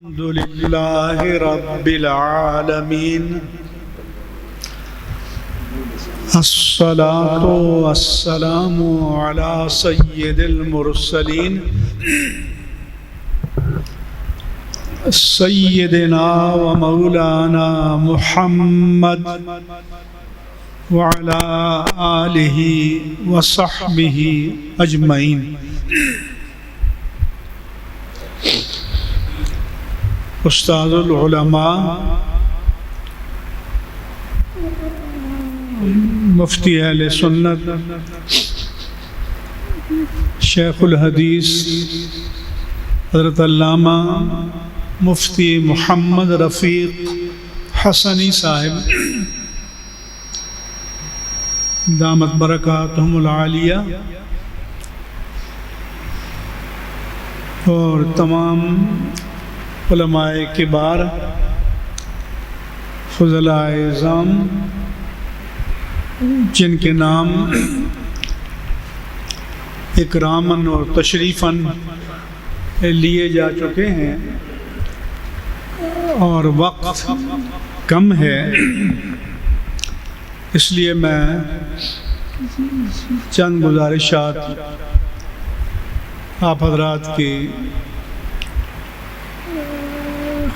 الحمد لله رب العالمين الصلاة والسلام على سيد المرسلين سيدنا ومولانا محمد وعلى آله وصحبه أجمعين. استاد العلماء مفتی اہل سنت شیخ الحدیث حضرت علامہ مفتی محمد رفیق حسنی صاحب دامت برکاتہم العالیہ اور تمام علماء کبار، فضلاء اعظام جن کے نام اکراماً اور تشریفاً لیے جا چکے ہیں اور وقت کم ہے، اس لیے میں چند گزارشات آپ حضرات کی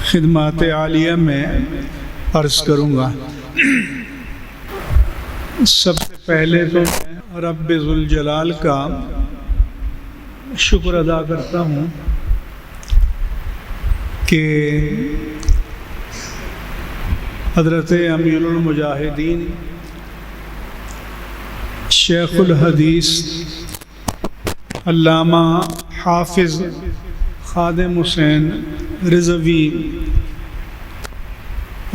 خدمات عالیہ میں عرض کروں گا. سب سے پہلے تو میں رب ذوالجلال کا شکر ادا کرتا ہوں کہ حضرت امیر المجاہدین شیخ الحدیث علامہ حافظ خادم حسین رضوی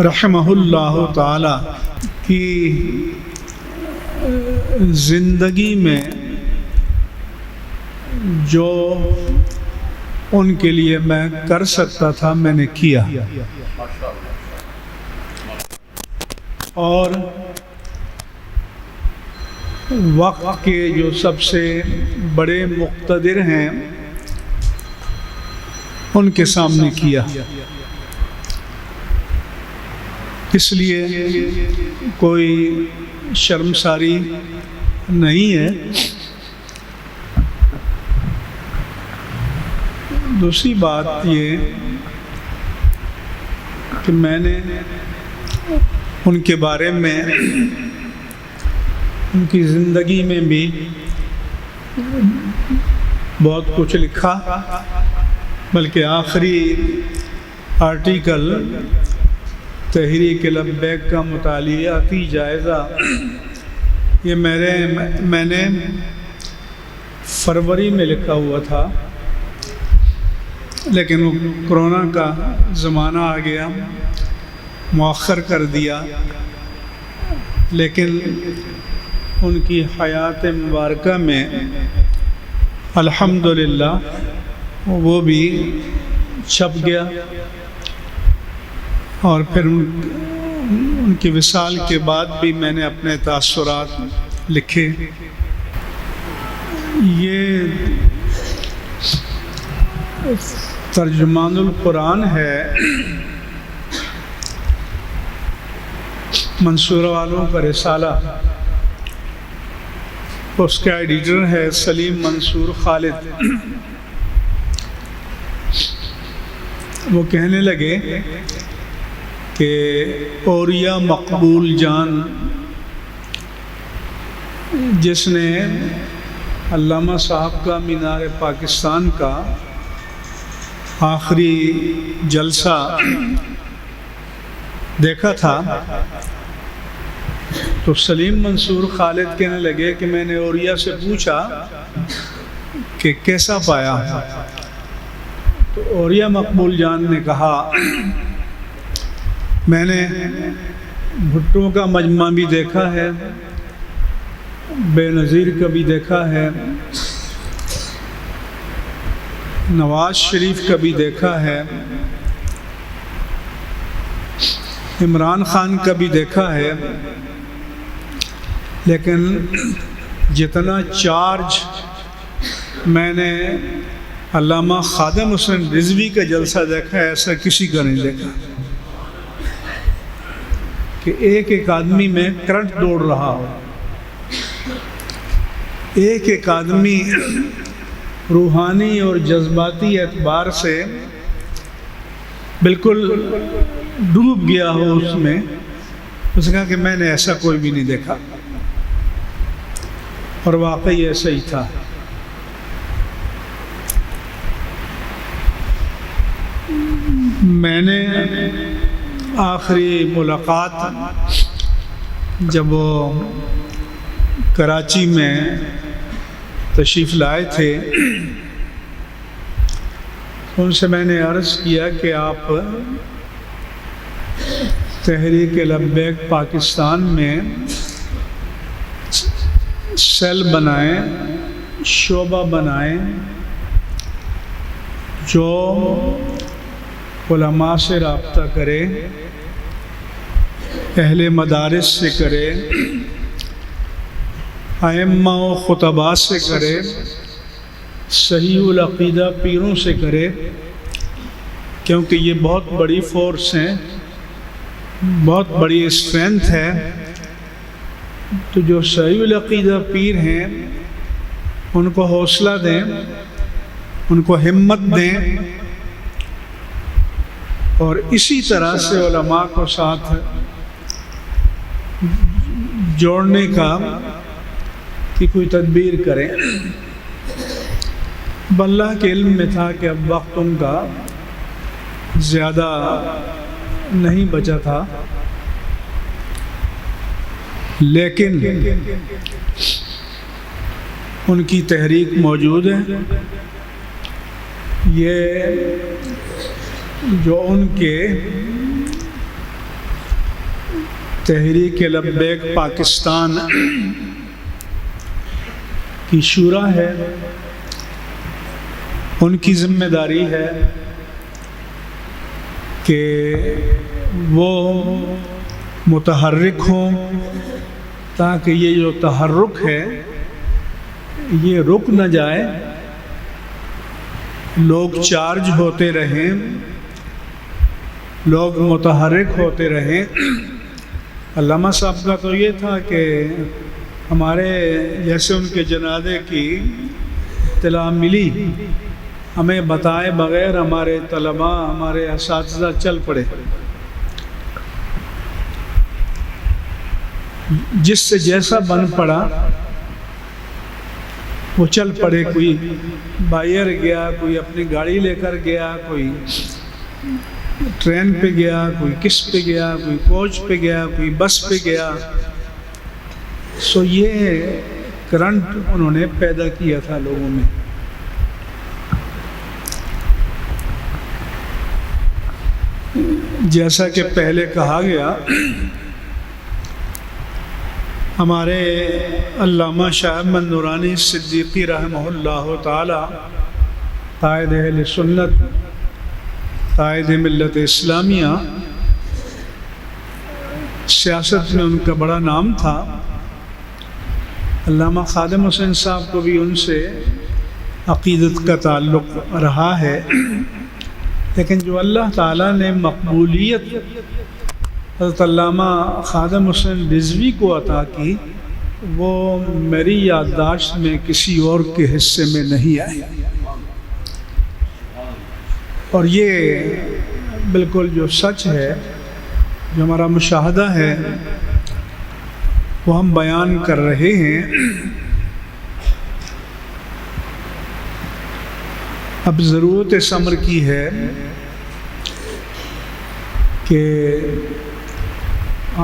رحمہ اللہ تعالی کی زندگی میں جو ان کے لیے میں کر سکتا تھا میں نے کیا، اور وقت کے جو سب سے بڑے مقتدر ہیں ان کے سامنے کیا. اس لیے کوئی شرمساری نہیں ہے. دوسری بات یہ کہ میں نے ان کے بارے میں ان کی زندگی میں بھی بہت کچھ لکھا، بلکہ آخری آرٹیکل تحریک لبیک کا مطالعاتی جائزہ یہ میں نے فروری میں لکھا ہوا تھا، لیکن وہ کرونا کا زمانہ آ گیا، مؤخر کر دیا. لیکن ان کی حیات مبارکہ میں الحمدللہ وہ بھی چھپ گیا، اور پھر ان کی وصال کے بعد بھی میں نے اپنے تاثرات لکھے. یہ ترجمان القرآن ہے، منصورہ والوں کا رسالہ، اس کا ایڈیٹر ہے سلیم منصور خالد. وہ کہنے لگے کہ اوریا مقبول جان جس نے علامہ صاحب کا مینار پاکستان کا آخری جلسہ دیکھا تھا، تو سلیم منصور خالد کہنے لگے کہ میں نے اوریا سے پوچھا کہ کیسا پایا، تو اوریا مقبول جان نے کہا میں نے بھٹو کا مجمع بھی دیکھا ہے، بے نظیر کا بھی دیکھا ہے، نواز شریف کا بھی دیکھا ہے، عمران خان کا بھی دیکھا ہے، لیکن جتنا چارج میں نے علامہ خادم حسین رضوی کا جلسہ دیکھا ہے، ایسا کسی کا نہیں دیکھا کہ ایک ایک آدمی میں کرنٹ دوڑ رہا ہو، ایک ایک آدمی روحانی اور جذباتی اعتبار سے بالکل ڈوب گیا ہو اس میں۔ اس نے کہا کہ میں نے ایسا کوئی بھی نہیں دیکھا، اور واقعی ایسا ہی تھا۔ میں نے آخری ملاقات جب وہ کراچی میں تشریف لائے تھے، ان سے میں نے عرض کیا کہ آپ تحریک لبیک پاکستان میں سیل بنائیں، شعبہ بنائیں، جو علماء سے رابطہ کرے، اہل مدارس سے کرے، ائمہ و خطباء سے کرے، صحیح العقیدہ پیروں سے کرے، کیونکہ یہ بہت بڑی فورس ہیں، بہت بڑی اسٹرینتھ ہے۔ تو جو صحیح العقیدہ پیر ہیں ان کو حوصلہ دیں، ان کو ہمت دیں، اور اسی طرح سے علماء کو ساتھ جوڑنے کا کہ کوئی تدبیر کریں۔ اللہ کے علم میں تھا کہ اب وقت ان کا زیادہ نہیں بچا تھا، لیکن ان کی تحریک موجود ہے۔ یہ جو ان کے تحریک لبیک پاکستان کی شورا ہے، ان کی ذمہ داری ہے کہ وہ متحرک ہوں، تاکہ یہ جو تحرک ہے یہ رک نہ جائے، لوگ چارج ہوتے رہیں، لوگ متحرک ہوتے رہیں۔ علامہ صاحب کا تو یہ تھا کہ ہمارے جیسے ان کے جنازے کی اطلاع ملی، ہمیں بتائے بغیر ہمارے طلباء، ہمارے اساتذہ چل پڑے، جس سے جیسا بن پڑا وہ چل پڑے۔ کوئی بائیر گیا، کوئی اپنی گاڑی لے کر گیا، کوئی ٹرین پہ گیا، کوئی کس پہ گیا، کوئی کوچ پہ گیا، کوئی بس پہ گیا۔ سو یہ کرنٹ انہوں نے پیدا کیا تھا لوگوں میں۔ جیسا کہ پہلے کہا گیا، ہمارے علامہ شاہ احمد نورانی صدیقی رحمہ اللہ تعالی، قائد اہل سنت، قائد ملت اسلامیہ، سیاست میں ان کا بڑا نام تھا۔ علامہ خادم حسین صاحب کو بھی ان سے عقیدت کا تعلق رہا ہے، لیکن جو اللہ تعالیٰ نے مقبولیت حضرت علامہ خادم حسین رضوی کو عطا کی، وہ میری یادداشت میں کسی اور کے حصے میں نہیں آئی، اور یہ بالکل جو سچ ہے، جو ہمارا مشاہدہ ہے، وہ ہم بیان کر رہے ہیں۔ اب ضرورت اس امر کی ہے کہ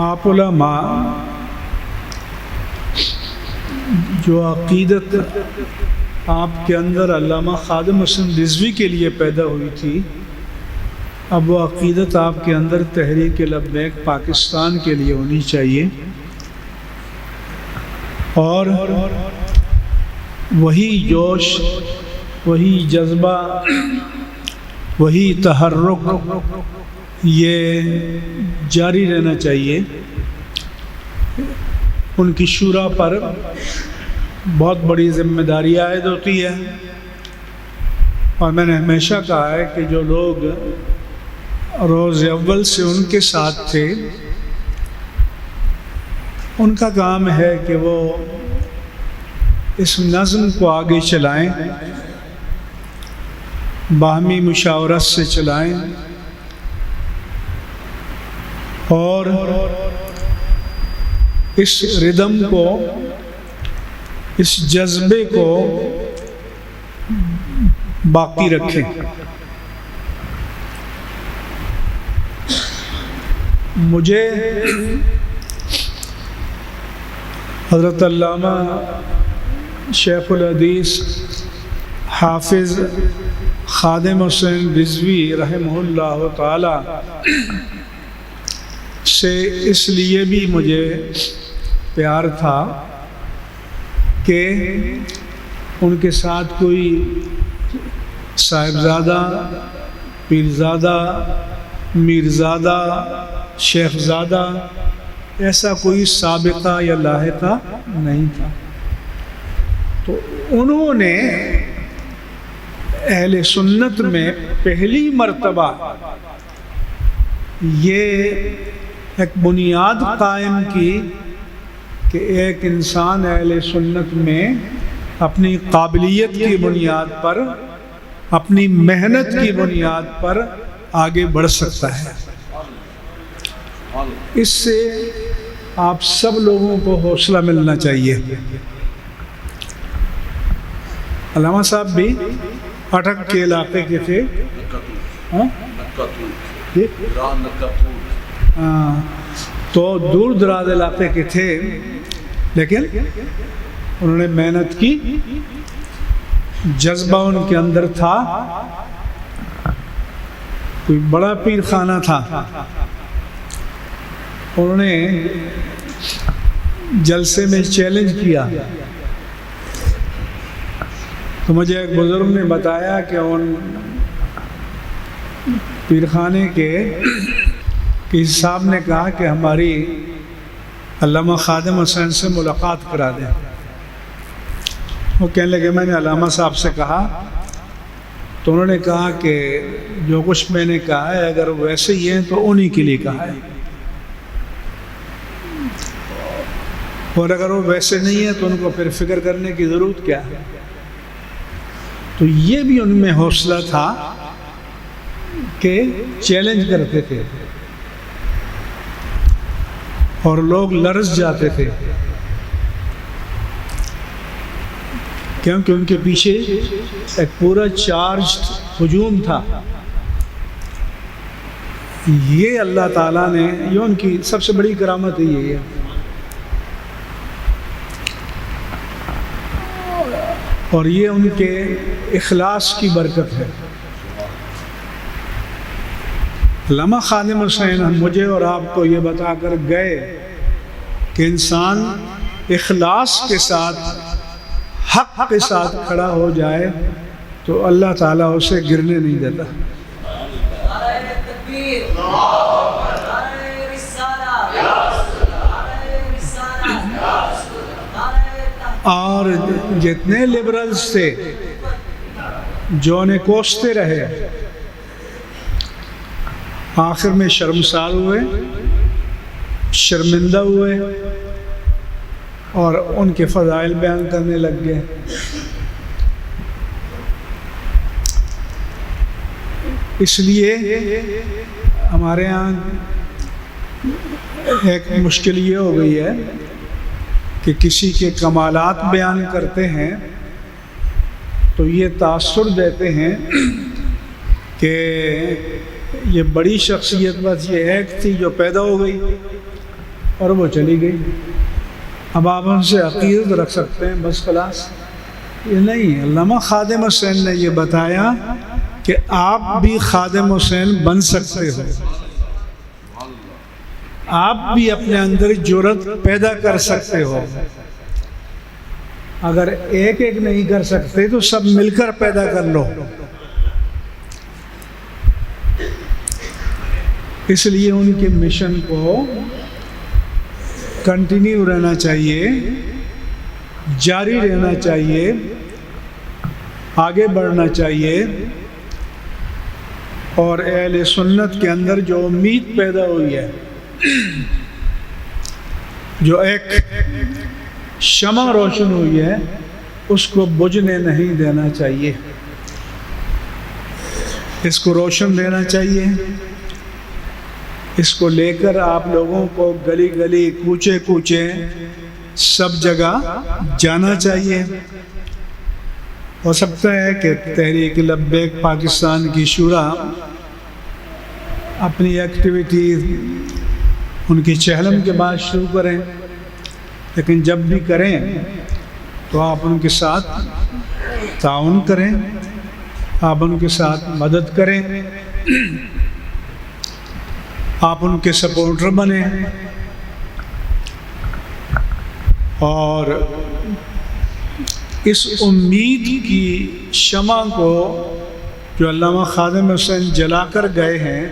آپ علماء جو عقیدت آپ کے اندر علامہ خادم حسین رضوی کے لیے پیدا ہوئی تھی، اب وہ عقیدت آپ کے اندر تحریک لبیک پاکستان کے لیے ہونی چاہیے، اور وہی جوش، وہی جذبہ، وہی تحرک یہ جاری رہنا چاہیے۔ ان کی شورا پر بہت بڑی ذمہ داری عائد ہوتی ہے، اور میں نے ہمیشہ کہا ہے کہ جو لوگ روز اول سے ان کے ساتھ تھے ان کا کام ہے کہ وہ اس نظم کو آگے چلائیں، باہمی مشاورت سے چلائیں اور اس ردم کو، اس جذبے کو باقی رکھیں۔ مجھے حضرت علامہ شیخ الحدیث حافظ خادم حسین رضوی رحمہ اللہ تعالی سے اس لیے بھی مجھے پیار تھا کہ ان کے ساتھ کوئی صاحبزادہ، پیرزادہ، میرزادہ، شیخزادہ ایسا کوئی سابقہ یا لاحقہ نہیں تھا۔ تو انہوں نے اہل سنت میں پہلی مرتبہ یہ ایک بنیاد قائم کی کہ ایک انسان اہل سنت میں اپنی قابلیت کی بنیاد پر، اپنی محنت کی بنیاد پر آگے بڑھ سکتا ہے۔ اس سے آپ سب لوگوں کو حوصلہ ملنا چاہیے۔ علامہ صاحب بھی اٹک کے علاقے کے تھے، تو دور دراز علاقے کے تھے، لیکن انہوں نے محنت کی، جذبہ ان کے اندر تھا۔ کوئی بڑا پیر خانہ تھا، انہوں نے جلسے میں چیلنج کیا تو مجھے ایک بزرگ نے بتایا کہ ان پیرخانے کے کسی صاحب نے کہا کہ ہماری علامہ خادم حسین سے ملاقات کرا دیں۔ وہ کہنے لگے میں نے علامہ صاحب سے کہا، تو انہوں نے کہا کہ جو کچھ میں نے کہا ہے اگر ویسے ہی ہیں تو انہی کے لیے کہا ہے، اور اگر وہ ویسے نہیں ہے تو ان کو پھر فکر کرنے کی ضرورت کیا ہے۔ تو یہ بھی ان میں حوصلہ تھا کہ چیلنج کرتے تھے اور لوگ لرز جاتے تھے، کیونکہ ان کے پیچھے ایک پورا چارج ہجوم تھا۔ یہ اللہ تعالیٰ نے، یہ ان کی سب سے بڑی کرامت ہے، یہ ہے۔ اور یہ ان کے اخلاص کی برکت ہے۔ علامہ خادم حسین مجھے اور آپ کو یہ بتا کر گئے کہ انسان اخلاص کے ساتھ، حق کے ساتھ کھڑا ہو جائے تو اللہ تعالیٰ اسے گرنے نہیں دیتا۔ اور جتنے لبرلز تھے جو انہیں کوستے رہے، آخر میں شرمسار ہوئے، شرمندہ ہوئے اور ان کے فضائل بیان کرنے لگ گئے۔ اس لیے ہمارے ہاں ایک مشکل یہ ہو گئی ہے کہ کسی کے کمالات بیان کرتے ہیں تو یہ تاثر دیتے ہیں کہ یہ بڑی شخصیت، بس یہ ایک تھی جو پیدا ہو گئی اور وہ چلی گئی، اب آپ ان سے عقیدت رکھ سکتے ہیں، بس خلاص۔ یہ نہیں، علامہ خادم حسین نے یہ بتایا کہ آپ بھی خادم حسین بن سکتے ہو، آپ بھی اپنے اندر جرأت پیدا کر سکتے ہو۔ اگر ایک ایک نہیں کر سکتے تو سب مل کر پیدا کر لو۔ اس لیے ان کے مشن کو کنٹینیو رہنا چاہیے، جاری رہنا چاہیے، آگے بڑھنا چاہیے، اور اہل سنت کے اندر جو امید پیدا ہوئی ہے، جو ایک شمع روشن ہوئی ہے، اس کو بجھنے نہیں دینا چاہیے، اس کو روشن دینا چاہیے، اس کو لے کر آپ لوگوں کو گلی گلی کوچے کوچے سب جگہ جانا چاہیے۔ ہو سکتا ہے کہ تحریک لبیک پاکستان کی شورا اپنی ایکٹیویٹیز ان کی چہلم کے بعد شروع کریں، لیکن جب بھی کریں تو آپ ان کے ساتھ تعاون کریں، آپ ان کے ساتھ مدد کریں، آپ ان کے سپورٹر بنیں، اور اس امید کی شمع کو جو علامہ خادم حسین جلا کر گئے ہیں،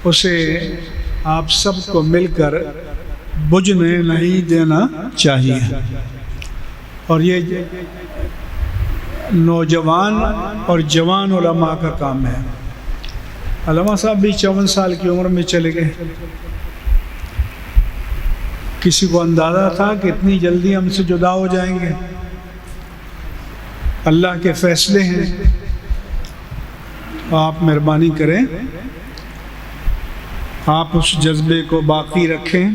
اسے آپ سب کو مل کر بجھنے نہیں دینا چاہیے۔ اور یہ نوجوان اور جوان علماء کا کام ہے۔ علامہ صاحب بھی 54 سال کی عمر میں چلے گئے، کسی کو اندازہ تھا کہ اتنی جلدی ہم سے جدا ہو جائیں گے؟ اللہ کے فیصلے ہیں، آپ مہربانی کریں، آپ اس جذبے کو باقی رکھیں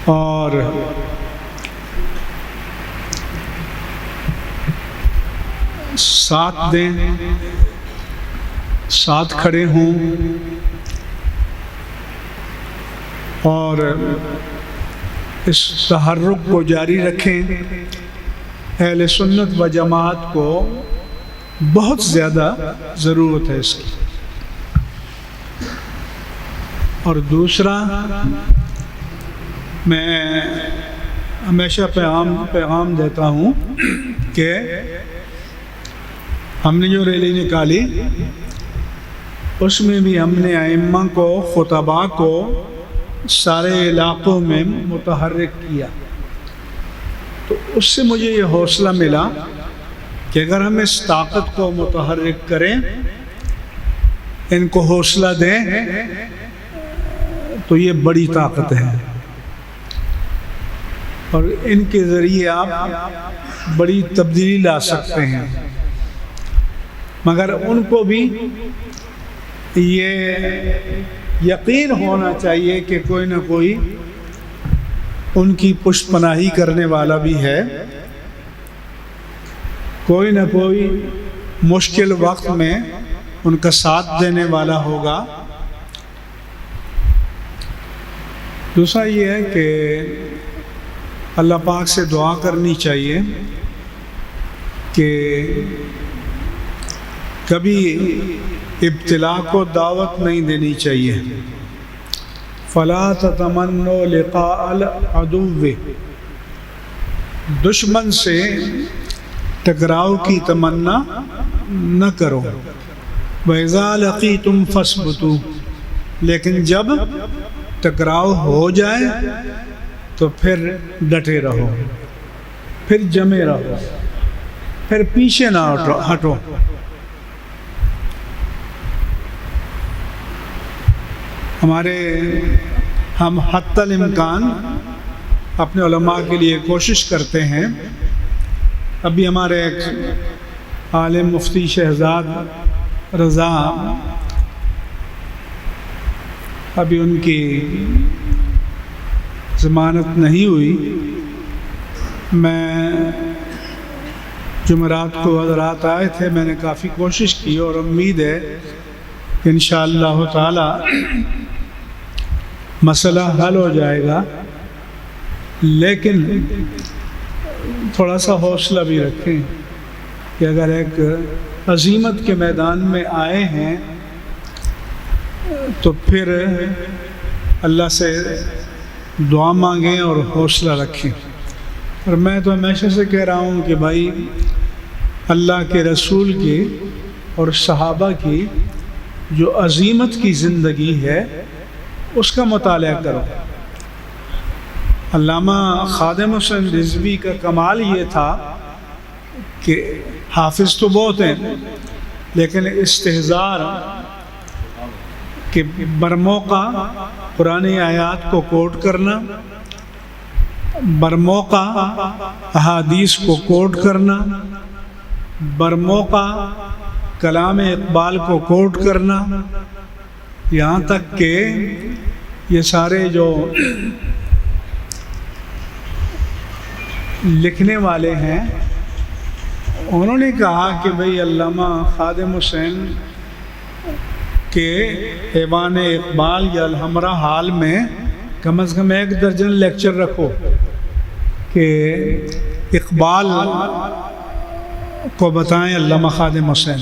اور ساتھ دیں، ساتھ کھڑے ہوں، اور اس تحرک کو جاری رکھیں۔ اہل سنت و جماعت کو بہت زیادہ ضرورت ہے اس کی۔ اور دوسرا، میں ہمیشہ پیغام دیتا ہوں کہ ہم نے جو ریلی نکالی اس میں بھی ہم نے ائمہ کو، خطباء کو سارے علاقوں میں متحرک کیا، تو اس سے مجھے یہ حوصلہ ملا کہ اگر ہم اس طاقت کو متحرک کریں، ان کو حوصلہ دیں، تو یہ بڑی طاقت ہے، اور ان کے ذریعے آپ بڑی تبدیلی لا سکتے ہیں۔ مگر ان کو بھی یہ یقین ہونا چاہیے کہ کوئی نہ کوئی ان کی پشت پناہی کرنے والا بھی ہے، کوئی نہ کوئی مشکل وقت میں ان کا ساتھ دینے والا ہوگا۔ دوسرا یہ ہے کہ اللہ پاک سے دعا کرنی چاہیے کہ کبھی ابتلا کو دعوت نہیں دینی چاہیے۔ فلا تتمنوا لقاء العدو، دشمن سے ٹکراؤ کی تمنا نہ کرو۔ وَإِذَا لَقِيتُمْ فَاثْبُتُوا، لیکن جب ٹکراؤ ہو جائے تو پھر ڈٹے رہو، پھر جمے رہو، پھر پیچھے نہ ہٹو۔ ہم حتی الامکان اپنے علماء کے لیے کوشش کرتے ہیں۔ ابھی ہمارے ایک عالم مفتی شہزاد رضا، ابھی ان کی ضمانت نہیں ہوئی، میں جمعرات کو حضرات آئے تھے، میں نے کافی کوشش کی اور امید ہے کہ انشاءاللہ تعالی مسئلہ حل ہو جائے گا، لیکن تھوڑا سا حوصلہ بھی رکھیں کہ اگر ایک عزیمت کے میدان میں آئے ہیں تو پھر اللہ سے دعا مانگیں اور حوصلہ رکھیں۔ اور میں تو ہمیشہ سے کہہ رہا ہوں کہ بھائی اللہ کے رسول کی اور صحابہ کی جو عزیمت کی زندگی ہے اس کا مطالعہ کرو۔ علامہ خادم حسین رضوی کا کمال یہ تھا کہ حافظ تو بہت ہیں لیکن استحضار کہ برموقع قرآن آیات کو کوٹ کرنا، برموقع احادیث کو کوٹ کرنا، برموقع کلام اقبال کو کوٹ کرنا، یہاں تک کہ یہ سارے جو لکھنے والے ہیں انہوں نے کہا کہ بھئی علامہ خادم حسین کے ایوان اقبال یا الحمرا حال میں کم از کم 1 درجن لیکچر رکھو کہ اقبال کو بتائیں علامہ خادم حسین۔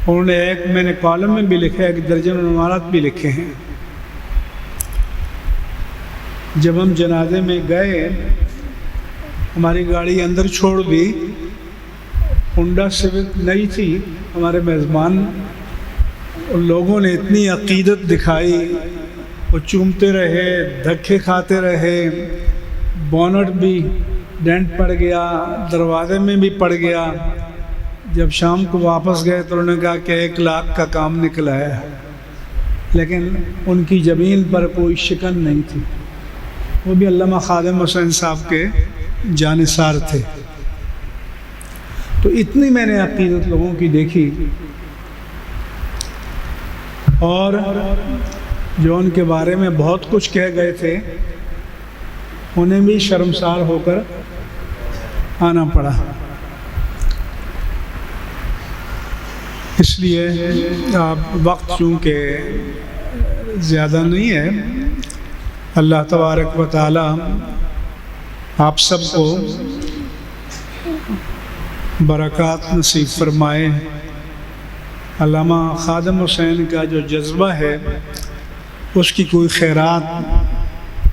انہوں نے میں نے کالم میں بھی لکھا ہے، 1 درجن عنوانات بھی لکھے ہیں۔ جب ہم جنازے میں گئے، ہماری گاڑی اندر چھوڑ دی، ہونڈا سیوک نئی تھی، ہمارے میزبان ان لوگوں نے اتنی عقیدت دکھائی، وہ چومتے رہے، دھکے کھاتے رہے، بونٹ بھی ڈینٹ پڑ گیا، دروازے میں بھی پڑ گیا۔ جب شام کو واپس گئے تو انہوں نے کہا کہ 1 لاکھ کا کام نکلا ہے، لیکن ان کی زمین پر کوئی شکن نہیں تھی۔ وہ بھی علامہ خادم حسین صاحب کے جانثار تھے۔ تو اتنی میں نے عقیدت لوگوں کی دیکھی، اور جو ان کے بارے میں بہت کچھ کہہ گئے تھے انہیں بھی شرمسار ہو کر آنا پڑا۔ اس لیے آپ وقت چونکہ زیادہ نہیں ہے، اللہ تبارک و تعالی آپ سب کو برکات نصیب فرمائے۔ علامہ خادم حسین کا جو جذبہ ہے، اس کی کوئی خیرات،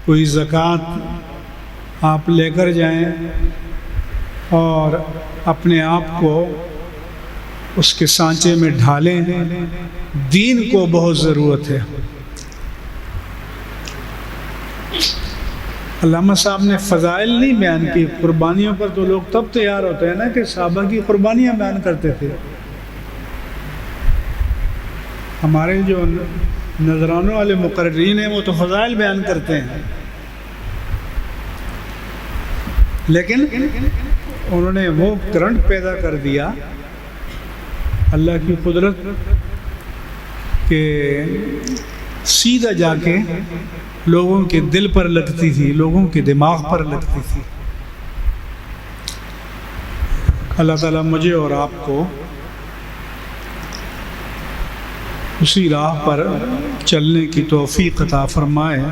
کوئی زکوٰۃ آپ لے کر جائیں اور اپنے آپ کو اس کے سانچے میں ڈھالیں۔ دین کو بہت ضرورت ہے۔ علامہ صاحب نے فضائل نہیں بیان کی، قربانیوں پر تو لوگ تب تیار ہوتے ہیں نا کہ صحابہ کی قربانیاں بیان کرتے تھے۔ ہمارے جو نذرانوں والے مقررین ہیں وہ تو فضائل بیان کرتے ہیں، لیکن انہوں نے وہ کرنٹ پیدا کر دیا اللہ کی قدرت کہ سیدھا جا کے لوگوں کے دل پر لگتی تھی، لوگوں کے دماغ پر لگتی تھی۔ اللہ تعالیٰ مجھے اور آپ کو اسی راہ پر چلنے کی توفیق عطا فرمائے۔